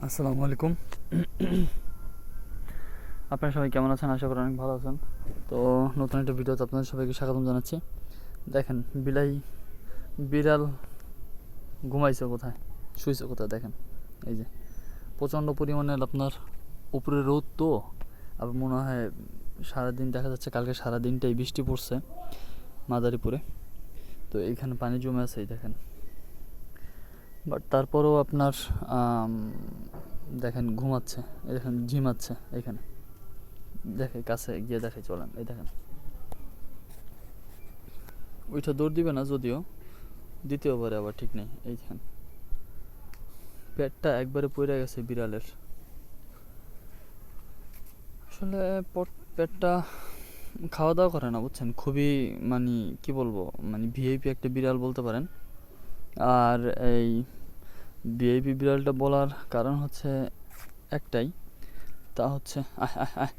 আসসালামু আলাইকুম। আপনারা সবাই কেমন আছেন? আশা করি অনেক ভালো আছেন। তো নতুন একটা ভিডিওতে আপনাদের সবাইকে স্বাগতম জানাচ্ছি। দেখেন বিড়াল ঘুমাইছে কোথায়, শুয়েছে কোথায় দেখেন। এই যে প্রচণ্ড পরিমাণে আপনার উপরে রোদ, তো আবার মনে হয় সারাদিন দেখা যাচ্ছে কালকে সারাদিনটাই বৃষ্টি পড়ছে মাদারীপুরে। তো এইখানে পানি জমে আছে, এই দেখেন। বাট তারপরেও আপনার দেখেন ঘুমাচ্ছে, এই দেখেন ঝিমাচ্ছে এখানে। দেখে কাছে গিয়ে দেখে, চলেন, এই দেখেন। ওইটা দৌড় দিবে না যদিও, দ্বিতীয় বারে আবার ঠিক নেই। এইখান পেটটা একবারে পড়ে গেছে বিড়ালের। আসলে পেটটা খাওয়া দাওয়া করে না, বুঝছেন। খুবই মানে কি বলবো, মানে ভিআইপি একটা বিড়াল বলতে পারেন। আর এই ভিআইপি বিড়ালটা বলার কারণ হচ্ছে একটাই, তা হচ্ছে আহ আহ আহ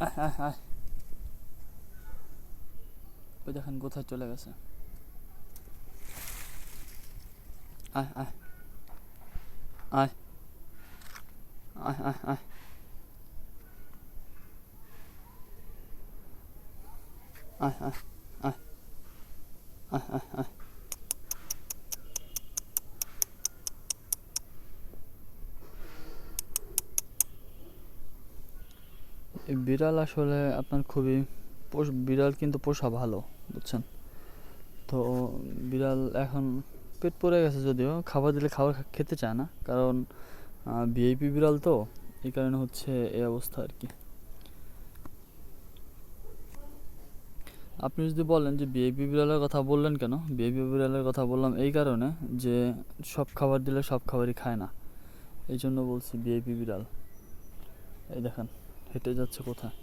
আহ আহ আহ। ওই দেখেন কোথায় চলে গেছে। আয় আয় আয় আয় আয় আয় আয় আয় আয় আয় আয় আয়। এই বিড়াল আসলে আপনার খুবই বিড়াল কিন্তু পোষা ভালো, বুঝছেন। তো বিড়াল এখন পেট পড়ে গেছে, যদিও খাবার দিলে খাবার খেতে চায় না, কারণ ভিআইপি বিড়াল তো, এই কারণে হচ্ছে এই অবস্থা আর কি। আপনি যদি বলেন যে ভিআইপি বিড়ালের কথা বললেন কেন, ভিআইপি বিড়ালের কথা বললাম এই কারণে যে সব খাবার দিলে সব খাবারই খায় না, এই জন্য বলছি ভিআইপি বিড়াল। এই দেখেন হেঁটে যাচ্ছে কোথায়,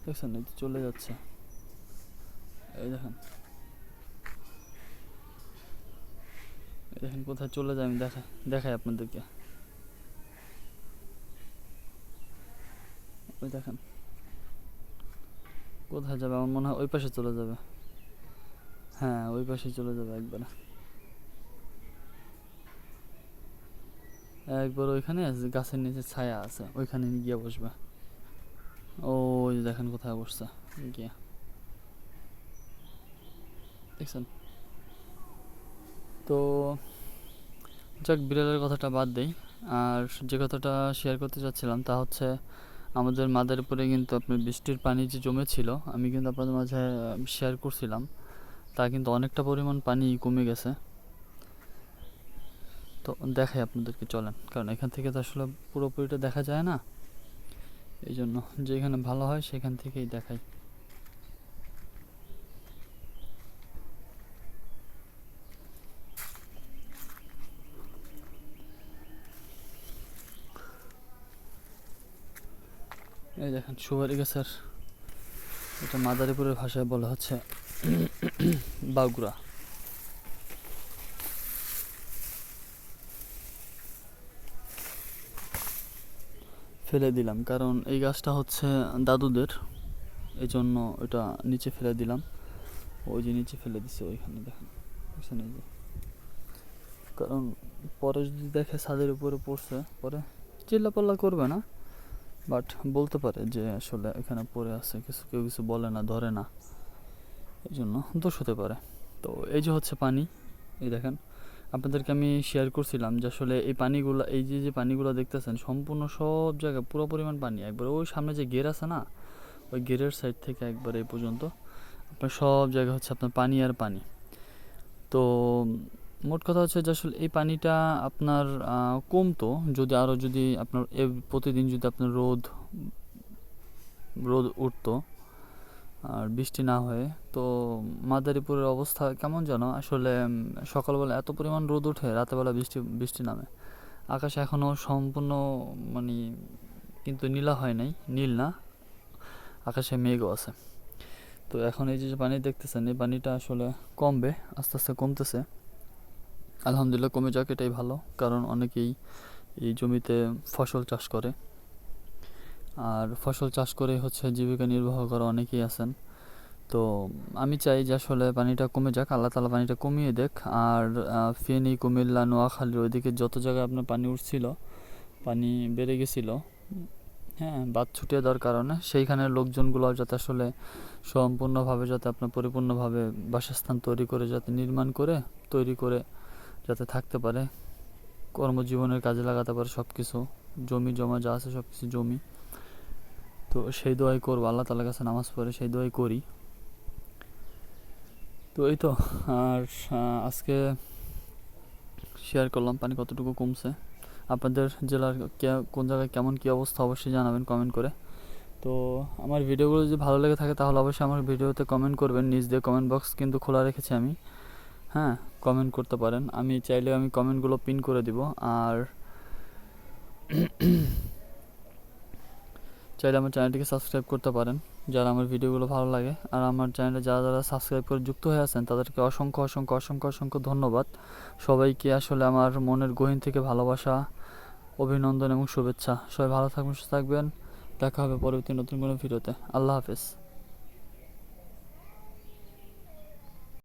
দেখছেন, এই যে চলে যাচ্ছে। এই দেখেন, এই দেখেন কোথায় চলে যায়, আমি দেখাই আপনাদেরকে। ওই দেখেন কোথায় যাবে, আমার মনে হয় ওই পাশে চলে যাবে। হ্যাঁ, ওই পাশে চলে যাবে একবার। একবার ওইখানে গাছের নিচে ছায়া আছে, ওইখানে গিয়ে বসবে। ওই দেখেন কোথায় বসছে গিয়া, দেখছেন। তো যাক, বিড়ালের কথাটা বাদ দেই। আর যে কথাটা শেয়ার করতে চাচ্ছিলাম তা হচ্ছে আমাদের মাদারীপুরে কিন্তু আপনার বৃষ্টির পানি যে জমেছিল, আমি কিন্তু আপনাদের মাঝে শেয়ার করছিলাম, তা কিন্তু অনেকটা পরিমাণ পানি কমে গেছে। তো দেখাই আপনাদেরকে, চলেন, কারণ এখান থেকে তো আসলে পুরোপুরিটা দেখা যায় না, এই জন্য যেখানে ভালো হয় সেখান থেকেই দেখাই। এই দেখেন সুপারি গাছের, এটা মাদারীপুরের ভাষায় বলা হচ্ছে বাগুড়া। ফেলে দিলাম কারণ এই গাছটা হচ্ছে দাদুদের, এই জন্য ওটা নিচে ফেলে দিলাম। ওই যে নিচে ফেলে দিছে ওইখানে, দেখেন, বুঝছেন, এই যে। কারণ পরে যদি দেখে ছাদের উপরে পড়ছে, পরে চিল্লাপাল্লা করবে না, বাট বলতে পারে যে আসলে এখানে পড়ে আছে, কেউ কিছু বলে না, ধরে না, এই জন্য দোষ হতে পারে। তো এই যে হচ্ছে পানি, এই দেখেন, আপনাদেরকে আমি শেয়ার করছিলাম যে আসলে এই পানিগুলো, এই যে পানিগুলো দেখতেছেন, সম্পূর্ণ সব জায়গায় পুরো পরিমাণ পানি, একবার ওই সামনে যে গের আছে না, ওই গেরের সাইড থেকে একবার এই পর্যন্ত আপনার সব জায়গায় হচ্ছে আপনার পানি আর পানি। তো মোট কথা হচ্ছে যে আসলে এই পানিটা আপনার কমতো যদি আরও, যদি আপনার প্রতিদিন যদি আপনার রোদ রোদ উঠতো আর বৃষ্টি না হয়ে, তো মাদারীপুরের অবস্থা কেমন যেন আসলে। সকালবেলা এত পরিমাণ রোদ ওঠে, রাতেরবেলা বৃষ্টি বৃষ্টি নামে। আকাশ এখনও সম্পূর্ণ মানে কিন্তু নীলা হয় নাই, নীল না, আকাশে মেঘও আছে। তো এখন এই যে পানি দেখতেছেন, এই পানিটা আসলে কমবে, আস্তে আস্তে কমতেছে। আলহামদুলিল্লাহ, কমে যাক, এটাই ভালো, কারণ অনেকেই এই জমিতে ফসল চাষ করে, আর ফসল চাষ করে হচ্ছে জীবিকা নির্বাহ করা অনেকেই আছেন। তো আমি চাই যে আসলে পানিটা কমে যাক, আল্লাহ তাআলা পানিটা কমিয়ে দেক। আর ফেনী, কুমিল্লা, নোয়াখালীর ওইদিকে যত জায়গায় আপনার পানি উঠছিল, পানি বেড়ে গেছিলো, হ্যাঁ, বাঁধ ছুটিয়ে দেওয়ার কারণে সেইখানের লোকজনগুলো যাতে আসলে সম্পূর্ণভাবে যাতে আপনার পরিপূর্ণভাবে বাসস্থান তৈরি করে যাতে নির্মাণ করে তৈরি করে যাতে থাকতে পারে, কর্মজীবনের কাজে লাগাতে পারে সব কিছু, জমি জমা যা আছে সব কিছু জমি। তো সেই দোয়াই করবো, আল্লাহ তাআলার কাছে নামাজ পড়ে সেই দোয়াই করি। তো এই তো। আর আজকে শেয়ার করলাম পানি কতটুকু কমছে। আপনাদের জেলার কোন জায়গায় কেমন কী অবস্থা অবশ্যই জানাবেন কমেন্ট করে। তো আমার ভিডিওগুলো যদি ভালো লেগে থাকে তাহলে অবশ্যই আমার ভিডিওতে কমেন্ট করবেন, নিজ দিয়ে কমেন্ট বক্স কিন্তু খোলা রেখেছি আমি, হ্যাঁ, কমেন্ট করতে পারেন। আমি চাইলে আমি কমেন্টগুলো পিন করে দিব। আর চাইলে আমার চ্যানেলটিকে সাবস্ক্রাইব করতে পারেন যারা আমার ভিডিওগুলো ভালো লাগে। আর আমার চ্যানেলে যারা যারা সাবস্ক্রাইব করে যুক্ত হয়ে আছেন তাদেরকে অসংখ্য অসংখ্য অসংখ্য অসংখ্য ধন্যবাদ। সবাইকে আসলে আমার মনের গহীন থেকে ভালোবাসা, অভিনন্দন এবং শুভেচ্ছা। সবাই ভালো থাকবেন, সুস্থ থাকবেন। দেখা হবে পরবর্তী নতুন কোনো ভিডিওতে। আল্লাহ হাফেজ।